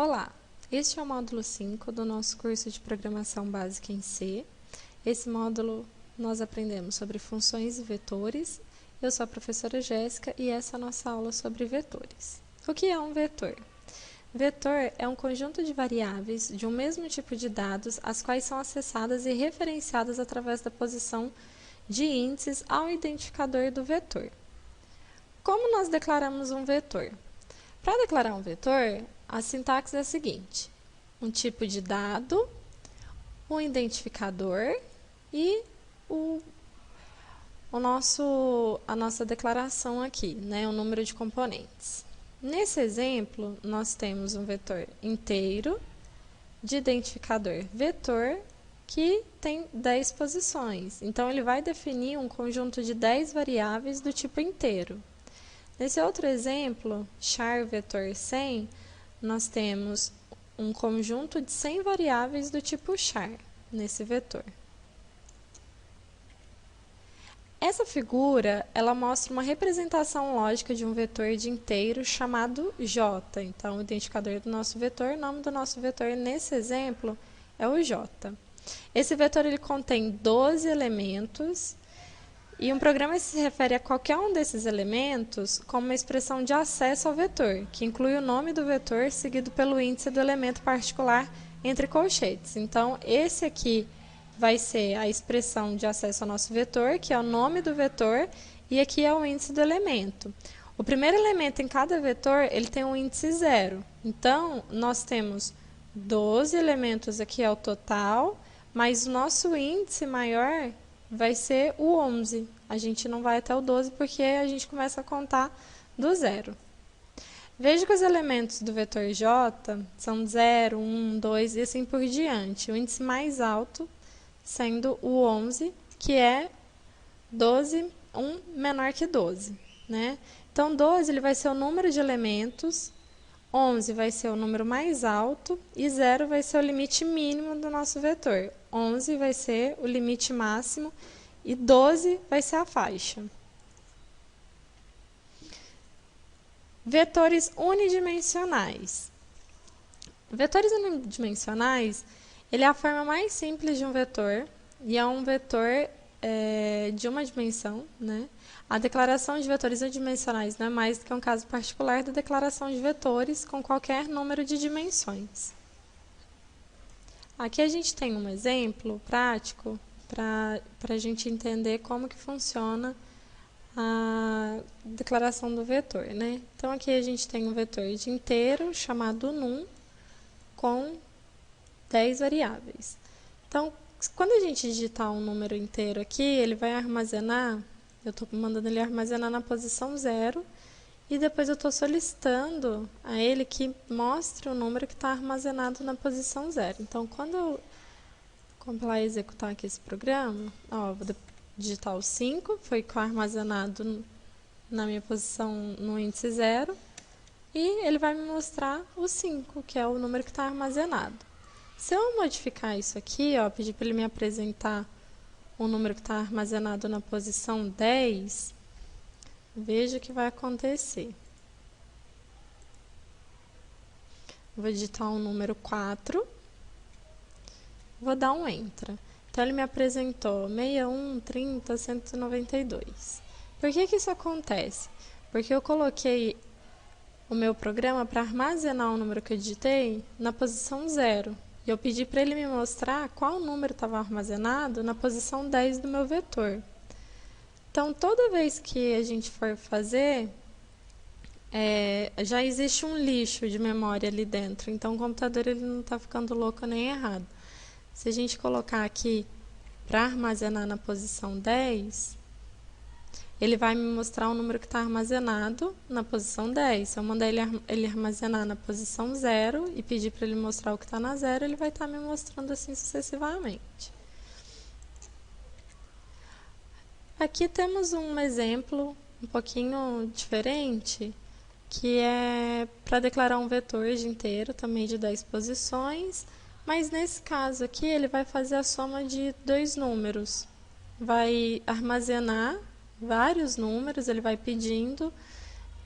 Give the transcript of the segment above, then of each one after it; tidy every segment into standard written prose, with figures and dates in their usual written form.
Olá, este é o módulo 5 do nosso curso de Programação Básica em C. Esse módulo nós aprendemos sobre funções e vetores. Eu sou a professora Jéssica e essa é a nossa aula sobre vetores. O que é um vetor? Vetor é um conjunto de variáveis de um mesmo tipo de dados, as quais são acessadas e referenciadas através da posição de índices ao identificador do vetor. Como nós declaramos um vetor? Para declarar um vetor, a sintaxe é a seguinte: um tipo de dado, um identificador e a nossa declaração aqui, né, o número de componentes. Nesse exemplo, nós temos um vetor inteiro de identificador vetor que tem 10 posições. Então, ele vai definir um conjunto de 10 variáveis do tipo inteiro. Nesse outro exemplo, char vetor 100, nós temos um conjunto de 100 variáveis do tipo char, nesse vetor. Essa figura, ela mostra uma representação lógica de um vetor de inteiro chamado j. Então, o identificador do nosso vetor, o nome do nosso vetor nesse exemplo é o j. Esse vetor ele contém 12 elementos. E um programa se refere a qualquer um desses elementos como uma expressão de acesso ao vetor, que inclui o nome do vetor seguido pelo índice do elemento particular entre colchetes. Então, esse aqui vai ser a expressão de acesso ao nosso vetor, que é o nome do vetor, e aqui é o índice do elemento. O primeiro elemento em cada vetor, ele tem um índice 0. Então, nós temos 12 elementos aqui ao total, mas o nosso índice maior vai ser o 11. A gente não vai até o 12 porque a gente começa a contar do 0. Veja que os elementos do vetor j são 0, 1, 2 e assim por diante. O índice mais alto sendo o 11, que é 12, 1 menor que 12. Né? Então, 12 ele vai ser o número de elementos, 11 vai ser o número mais alto e 0 vai ser o limite mínimo do nosso vetor. 11 vai ser o limite máximo e 12 vai ser a faixa. Vetores unidimensionais. Vetores unidimensionais, ele é a forma mais simples de um vetor e é um vetor de uma dimensão, né? A declaração de vetores unidimensionais não é mais do que um caso particular da declaração de vetores com qualquer número de dimensões. Aqui a gente tem um exemplo prático para a gente entender como que funciona a declaração do vetor, né? Então, aqui a gente tem um vetor de inteiro chamado num com 10 variáveis. Então, quando a gente digitar um número inteiro aqui, ele vai armazenar, eu estou mandando ele armazenar na posição 0, e depois eu estou solicitando a ele que mostre o número que está armazenado na posição 0. Então, quando eu compilar e executar aqui esse programa, ó, eu vou digitar o 5, foi armazenado na minha posição no índice 0, e ele vai me mostrar o 5, que é o número que está armazenado. Se eu modificar isso aqui, ó, pedir para ele me apresentar o número que está armazenado na posição 10, veja o que vai acontecer. Vou digitar o número 4, vou dar um Enter. Então, ele me apresentou 61, 30, 192. Por que que isso acontece? Porque eu coloquei o meu programa para armazenar o número que eu digitei na posição 0. E eu pedi para ele me mostrar qual número estava armazenado na posição 10 do meu vetor. Então, toda vez que a gente for fazer, já existe um lixo de memória ali dentro. Então, o computador ele não está ficando louco nem errado. Se a gente colocar aqui para armazenar na posição 10, ele vai me mostrar o número que está armazenado na posição 10. Se eu mandar ele armazenar na posição 0 e pedir para ele mostrar o que está na 0, ele vai estar me mostrando assim sucessivamente. Aqui temos um exemplo um pouquinho diferente, que é para declarar um vetor de inteiro, também de 10 posições, mas nesse caso aqui ele vai fazer a soma de 2 números. Vai armazenar vários números, ele vai pedindo,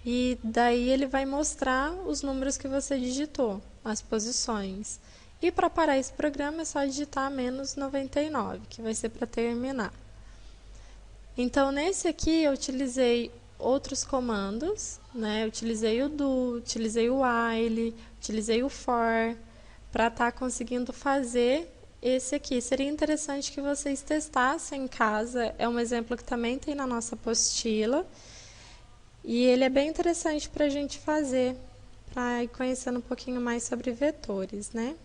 e daí ele vai mostrar os números que você digitou. as posições. E para parar esse programa é só digitar menos 99, que vai ser para terminar. Então, nesse aqui eu utilizei outros comandos, né? Eu utilizei o do, utilizei o while, utilizei o for, para estar conseguindo fazer esse aqui. Seria interessante que vocês testassem em casa, é um exemplo que também tem na nossa apostila, e ele é bem interessante para a gente fazer, para ir conhecendo um pouquinho mais sobre vetores, né?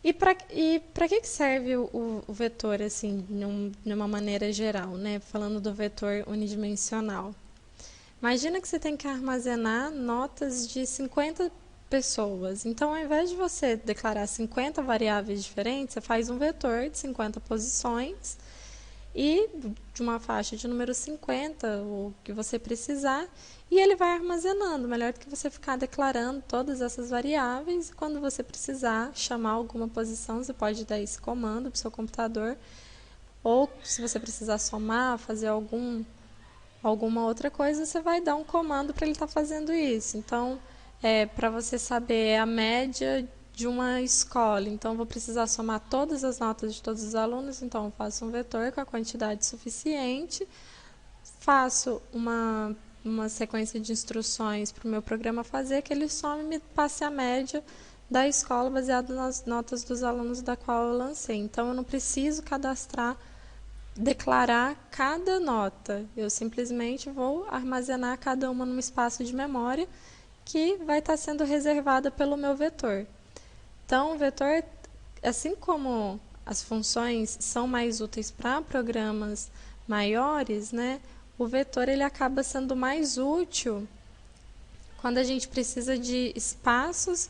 E para que serve o vetor, assim, de uma maneira geral, né? Falando do vetor unidimensional. Imagina que você tem que armazenar notas de 50 pessoas. Então, ao invés de você declarar 50 variáveis diferentes, você faz um vetor de 50 posições e de uma faixa de número 50, o que você precisar, e ele vai armazenando. Melhor do que você ficar declarando todas essas variáveis, e quando você precisar chamar alguma posição, você pode dar esse comando para o seu computador, ou se você precisar somar, fazer alguma outra coisa, você vai dar um comando para ele estar fazendo isso. Então, para você saber a média de uma escola, então vou precisar somar todas as notas de todos os alunos, então eu faço um vetor com a quantidade suficiente, faço uma sequência de instruções para o meu programa fazer, que ele some e me passe a média da escola baseado nas notas dos alunos da qual eu lancei. Então, eu não preciso declarar cada nota, eu simplesmente vou armazenar cada uma num espaço de memória que vai estar sendo reservada pelo meu vetor. Então, o vetor, assim como as funções são mais úteis para programas maiores, né, o vetor ele acaba sendo mais útil quando a gente precisa de espaços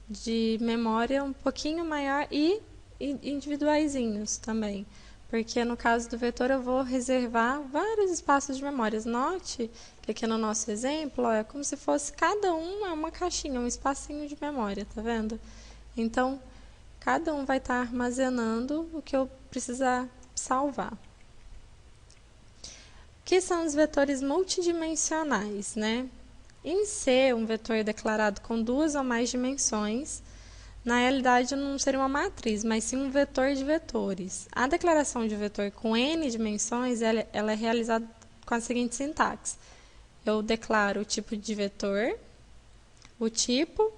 de memória um pouquinho maior e individuaizinhos também. Porque no caso do vetor eu vou reservar vários espaços de memória. Note que aqui no nosso exemplo é como se fosse cada um é uma caixinha, um espacinho de memória, tá vendo? Então, cada um vai estar armazenando o que eu precisar salvar. O que são os vetores multidimensionais, né? Em C, um vetor declarado com duas ou mais dimensões, na realidade não seria uma matriz, mas sim um vetor de vetores. A declaração de vetor com n dimensões, ela é realizada com a seguinte sintaxe. Eu declaro o tipo de vetor, o tipo,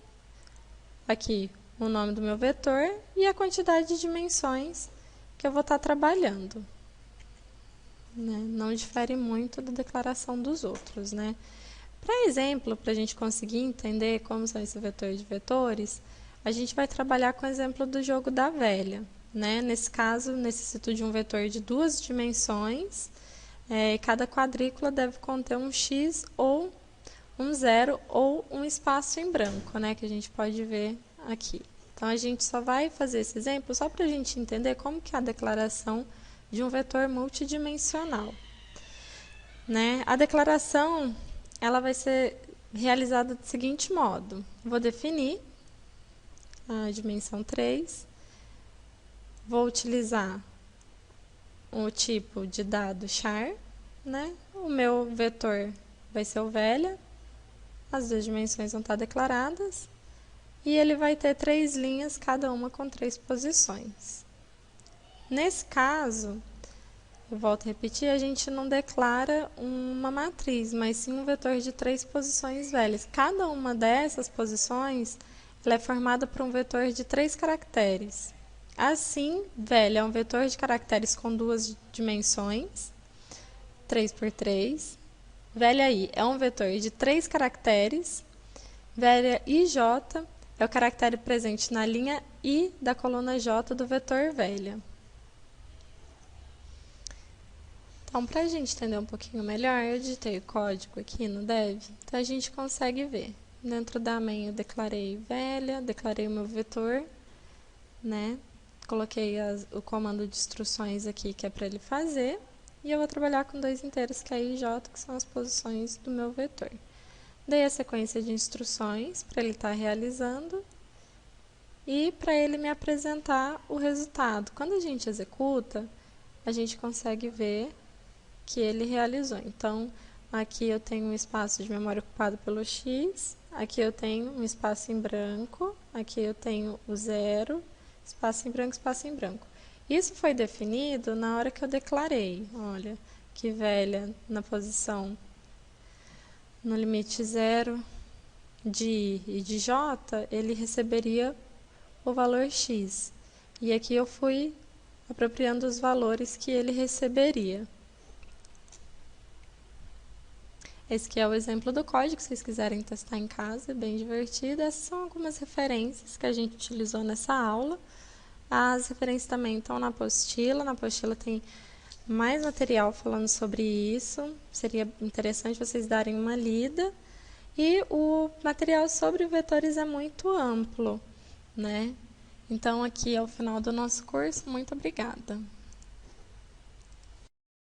aqui o nome do meu vetor e a quantidade de dimensões que eu vou estar trabalhando. Né? Não difere muito da declaração dos outros, né? Para exemplo, para a gente conseguir entender como são esses vetores de vetores, a gente vai trabalhar com o exemplo do jogo da velha. Né? Nesse caso, necessito de um vetor de duas dimensões, e cada quadrícula deve conter um x ou um zero ou um espaço em branco, né? Que a gente pode ver aqui. Então, a gente só vai fazer esse exemplo só para a gente entender como que é a declaração de um vetor multidimensional. Né? A declaração ela vai ser realizada do seguinte modo. Vou definir a dimensão 3, vou utilizar o tipo de dado char, né? O meu vetor vai ser o velha, as duas dimensões vão estar declaradas, e ele vai ter 3 linhas, cada uma com 3 posições. Nesse caso, eu volto a repetir, a gente não declara uma matriz, mas sim um vetor de 3 posições velhas. Cada uma dessas posições ela é formada por um vetor de 3 caracteres. Assim, velha é um vetor de caracteres com 2 dimensões, 3 por 3. Velha i é um vetor de 3 caracteres. Velha ij é o caractere presente na linha i da coluna j do vetor velha. Então, para a gente entender um pouquinho melhor, eu digitei o código aqui no dev, então a gente consegue ver. Dentro da main eu declarei velha, declarei o meu vetor, né? Coloquei o comando de instruções aqui que é para ele fazer, e eu vou trabalhar com 2 inteiros, que é i e j, que são as posições do meu vetor. Dei a sequência de instruções para ele estar realizando e para ele me apresentar o resultado. Quando a gente executa, a gente consegue ver que ele realizou. Então, aqui eu tenho um espaço de memória ocupado pelo x, aqui eu tenho um espaço em branco, aqui eu tenho o zero, espaço em branco, espaço em branco. Isso foi definido na hora que eu declarei, olha, que velha na posição no limite zero de I e de J, ele receberia o valor X. E aqui eu fui apropriando os valores que ele receberia. Esse aqui é o exemplo do código, se vocês quiserem testar em casa, é bem divertido. Essas são algumas referências que a gente utilizou nessa aula. As referências também estão na apostila tem mais material falando sobre isso, seria interessante vocês darem uma lida. E o material sobre vetores é muito amplo, né? Então, aqui é o final do nosso curso. Muito obrigada!